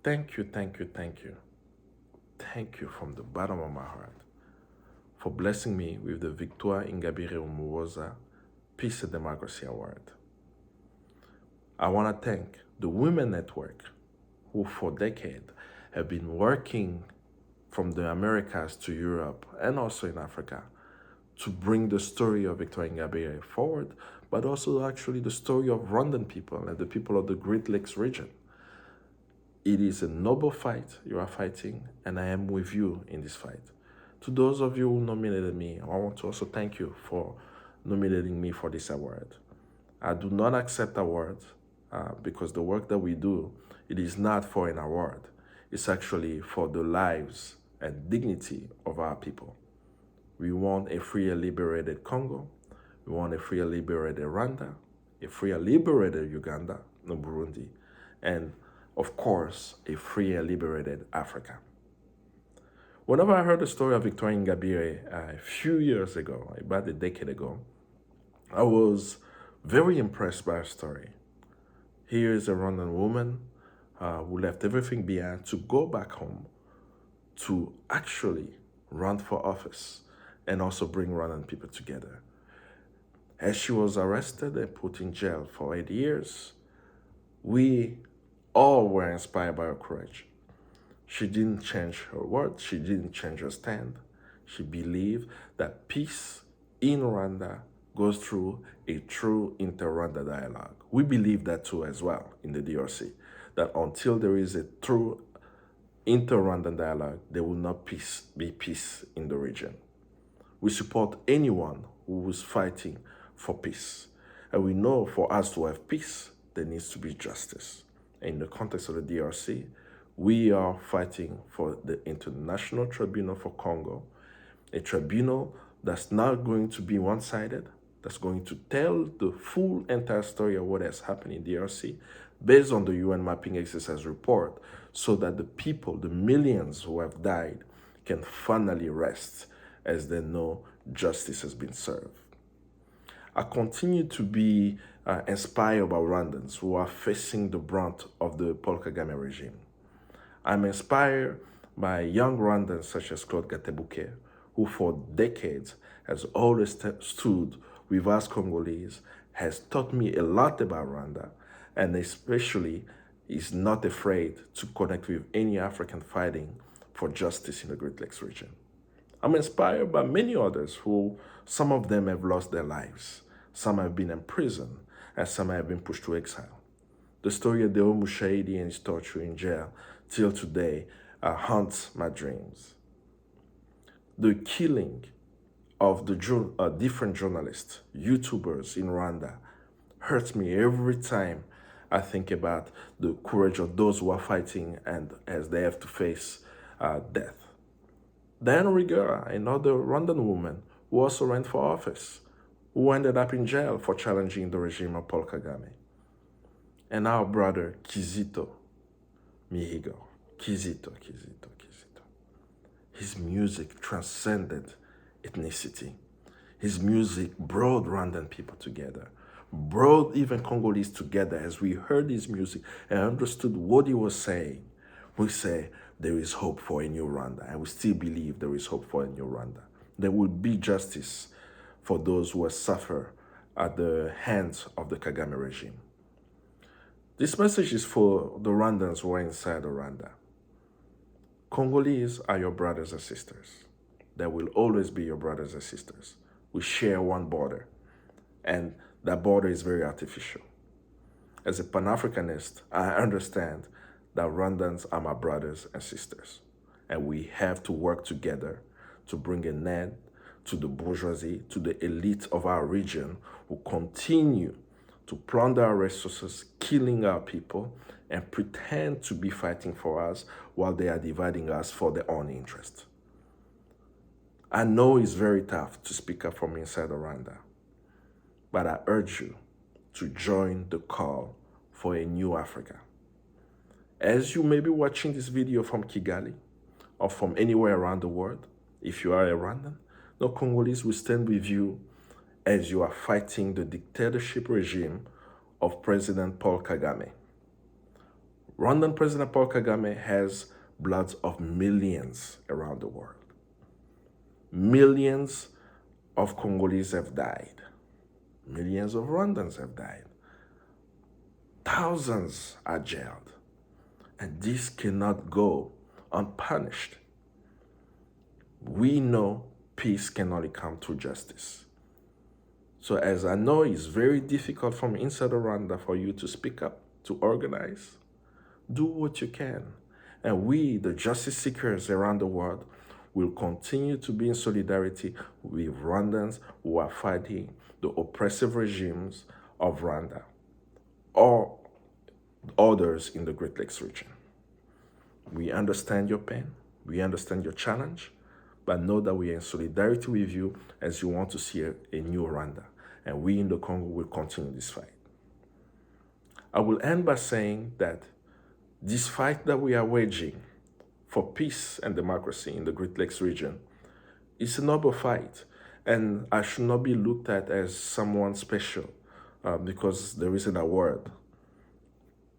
Thank you, thank you, thank you. Thank you from the bottom of my heart for blessing me with the Victoire Ingabire Umuhoza Peace and Democracy Award. I want to thank the Women Network, who for decades have been working from the Americas to Europe and also in Africa to bring the story of Victoire Ingabire forward, but also actually the story of Rwandan people and the people of the Great Lakes region. It is a noble fight you are fighting, and I am with you in this fight. To those of you who nominated me, I want to also thank you for nominating me for this award. I do not accept awards because the work that we do, it is not for an award. It's actually for the lives and dignity of our people. We want a free and liberated Congo. We want a free and liberated Rwanda, a free and liberated Uganda, no Burundi, and of course, a free and liberated Africa. Whenever I heard the story of Victoire Ingabire a few years ago, about a decade ago, I was very impressed by her story. Here is a Rwandan woman who left everything behind to go back home to actually run for office and also bring Rwandan people together. As she was arrested and put in jail for 8 years, we all were inspired by her courage. She didn't change her words, she didn't change her stand. She believed that peace in Rwanda goes through a true inter-Rwanda dialogue. We believe that too as well in the DRC, that until there is a true inter-Rwandan dialogue, there will not be peace in the region. We support anyone who is fighting for peace. And we know for us to have peace, there needs to be justice. In the context of the DRC, we are fighting for the International Tribunal for Congo, a tribunal that's not going to be one-sided, that's going to tell the full entire story of what has happened in DRC based on the UN mapping exercise report, so that the people, the millions who have died, can finally rest as they know justice has been served. I continue to be inspired by Rwandans who are facing the brunt of the Paul Kagame regime. I'm inspired by young Rwandans such as Claude Gatebuke, who for decades has always stood with us Congolese, has taught me a lot about Rwanda, and especially is not afraid to connect with any African fighting for justice in the Great Lakes region. I'm inspired by many others who, some of them have lost their lives. Some have been imprisoned, and some have been pushed to exile. The story of Deo Mushahidi and his torture in jail till today haunts my dreams. The killing of the different journalists, YouTubers in Rwanda, hurts me every time I think about the courage of those who are fighting and as they have to face death. Diana Rwigara, another Rwandan woman who also ran for office, who ended up in jail for challenging the regime of Paul Kagame. And our brother Kizito Mihigo. Kizito. His music transcended ethnicity. His music brought Rwandan people together, brought even Congolese together. As we heard his music and understood what he was saying, we say there is hope for a new Rwanda, and we still believe there is hope for a new Rwanda. There will be justice for those who have suffered at the hands of the Kagame regime. This message is for the Rwandans who are inside Rwanda. Congolese are your brothers and sisters. They will always be your brothers and sisters. We share one border, and that border is very artificial. As a Pan-Africanist, I understand that Rwandans are my brothers and sisters, and we have to work together to bring an end to the bourgeoisie, to the elite of our region who continue to plunder our resources, killing our people, and pretend to be fighting for us while they are dividing us for their own interest. I know it's very tough to speak up from inside Rwanda, but I urge you to join the call for a new Africa. As you may be watching this video from Kigali or from anywhere around the world, if you are a Rwandan, the Congolese will stand with you as you are fighting the dictatorship regime of President Paul Kagame. Rwandan President Paul Kagame has bloods of millions around the world. Millions of Congolese have died. Millions of Rwandans have died. Thousands are jailed. And this cannot go unpunished. We know peace can only come through justice. So as I know it's very difficult from inside Rwanda for you to speak up, to organize, do what you can. And we, the justice seekers around the world, will continue to be in solidarity with Rwandans who are fighting the oppressive regimes of Rwanda or others in the Great Lakes region. We understand your pain, we understand your challenge, but know that we are in solidarity with you as you want to see a new Rwanda. And we in the Congo will continue this fight. I will end by saying that this fight that we are waging for peace and democracy in the Great Lakes region is a noble fight, and I should not be looked at as someone special because there is an award.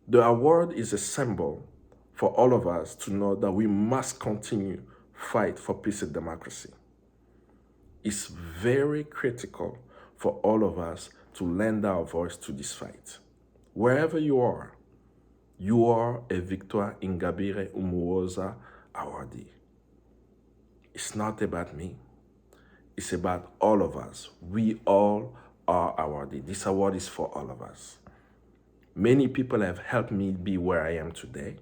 The award is a symbol for all of us to know that we must continue fight for peace and democracy. It's very critical for all of us to lend our voice to this fight. Wherever you are a Victoire Ingabire Umuhoza awardee. It's not about me. It's about all of us. We all are awardee. This award is for all of us. Many people have helped me be where I am today.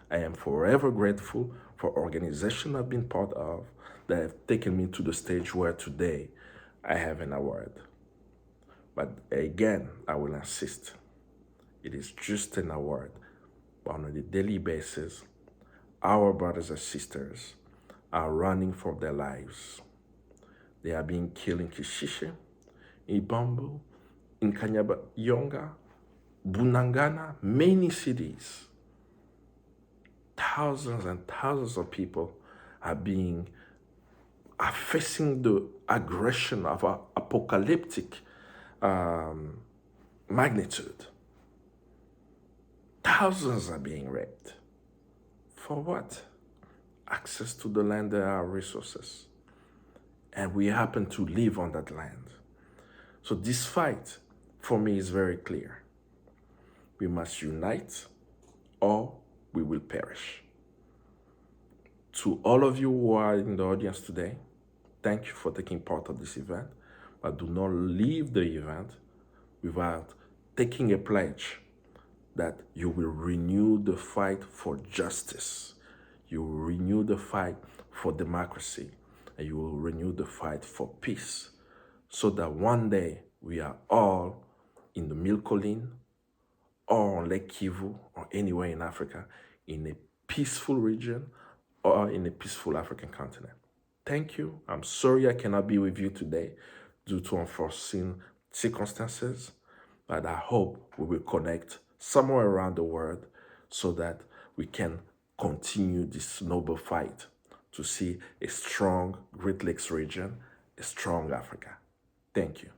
I am forever grateful for organizations I've been part of that have taken me to the stage where today I have an award. But again, I will insist, it is just an award. But on a daily basis, our brothers and sisters are running for their lives. They are being killed in Kishishe, in Bambu, in Kanyabayonga, Bunangana, many cities. Thousands and thousands of people are facing the aggression of an apocalyptic magnitude. Thousands are being raped. For what? Access to the land, there are resources. And we happen to live on that land. So this fight, for me, is very clear. We must unite or we will perish. To all of you who are in the audience today, thank you for taking part of this event, but do not leave the event without taking a pledge that you will renew the fight for justice, you will renew the fight for democracy, and you will renew the fight for peace, so that one day we are all in the Milcolin or on Lake Kivu or anywhere in Africa in a peaceful region or in a peaceful African continent. Thank you. I'm sorry I cannot be with you today due to unforeseen circumstances, but I hope we will connect somewhere around the world so that we can continue this noble fight to see a strong Great Lakes region, a strong Africa. Thank you.